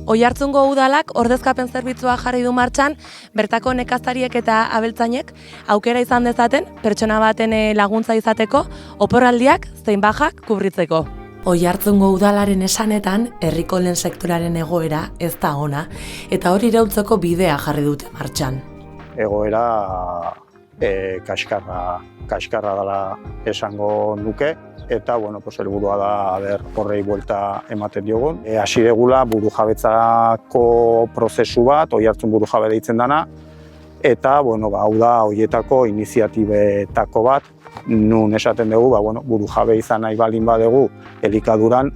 Oiartzungo udalak ordezkapen zerbitzua jarri du martxan, bertako nekazariek eta abeltzainek aukera izan dezaten pertsona baten laguntza izateko, oporraldiak zein bajak kubritzeko. Oiartzungo udalaren esanetan, herriko lehen sektoraren egoera ez da ona, eta hori iraultzeko bidea jarri dute martxan. Egoera kaskarra dela esango nuke, eta helburua da horrei buelta ematen diogun. Hasi degula burujabetzako prozesu bat, Oiartzun burujabe deitzen dana, eta hau da horietako iniziatibetako bat, nun esaten dugu burujabe izan nahi balin badegu elikaduran,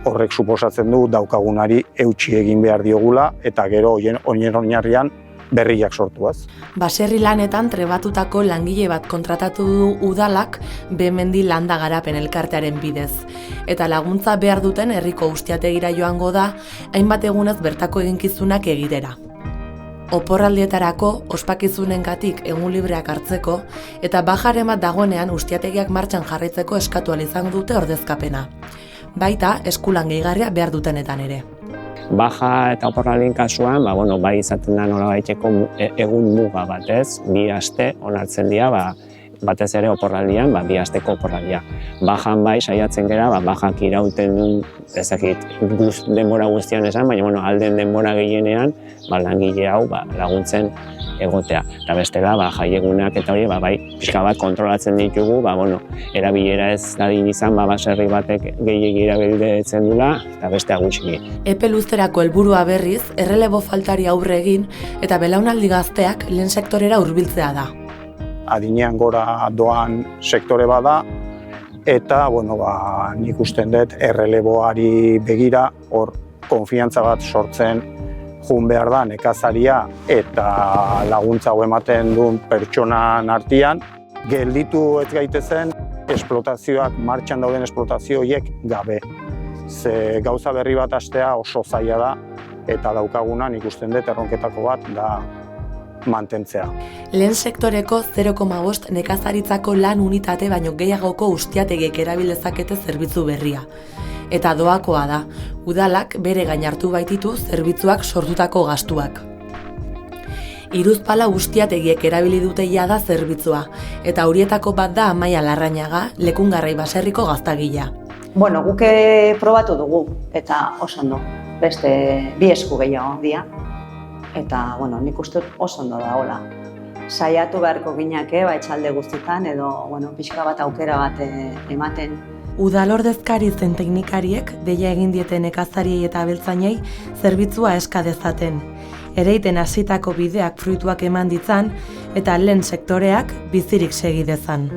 horrek suposatzen du daukagunari eutsi egin behar diogula, eta gero oinarrian berriak sortuaz. Baserri lanetan trebatutako langile bat kontratatu du udalak Behemendi Landa Garapen elkartearen bidez. Eta laguntza behar duten herriko ustiategira joango da, hainbat egunez bertako eginkizunak egitera. Oporraldietarako, ospakizunengatik egun libreak hartzeko, eta bajaren bat dagoenean ustiategiak martxan jarraitzeko eskatu ahal izango dute ordezkapena. Baita, eskulan gehigarria behar dutenetan ere. Baja eta oporraldien kasuan, bai izaten da nolabaiteko egun muga batez, 2 aste onartzen dira, batez ere oporraldian, 2 asteko oporraldia. Bajan bai saiatzen gera, bajak irauten duen, ezakit denbora guztian esan, baina alden denbora gehienean, langile hau laguntzen egotea. Eta bestela, jaiegunak eta hori, bai, pixka bat kontrolatzen ditugu, erabilera ez dadin izan, baserri batek gehiegi erabiltzen dula, eta bestea gutxi. Epe luzerako helburua berriz, errelebo faltari aurre egin, eta belaunaldi gazteak lehen sektorera hurbiltzea da. Adinean gora doan sektore bada, eta nik usten dut erreleboari begira hor konfiantza bat sortzen jun behar da nekazaria eta laguntza hau ematen duen pertsonan artean. Gelditu ez gaitezen esplotazioak, martxan dauden esplotazio horiek gabe. Ze gauza berri bat hastea oso zaila da, eta daukaguna nik usten dut erronketako bat da mantentzea. Lehen sektoreko 0,5 nekazaritzako lan unitate baino gehiagoko ustiategiek erabil dezakete zerbitzu berria. Eta doakoa da, udalak bere gain hartu baititu zerbitzuak sortutako gastuak. 3 ustiategiek erabili dute jada zerbitzua, eta horietako bat da Amaia Larrañaga, Lekungarrai baserriko gaztagilea. Guk probatu dugu, eta oso ondo, beste 2 esku gehiago dira. Eta, nik uste oso ondo da, hola. Saiatu beharko ginake, etxalde guztietan, edo, pixka bat aukera bat ematen. Udalordezkari zen teknikariek deia egin dieten nekazariei eta abeltzainei zerbitzua eska dezaten. Ereiten hasitako bideak fruituak eman ditzan, eta lehen sektoreak bizirik segi dezan.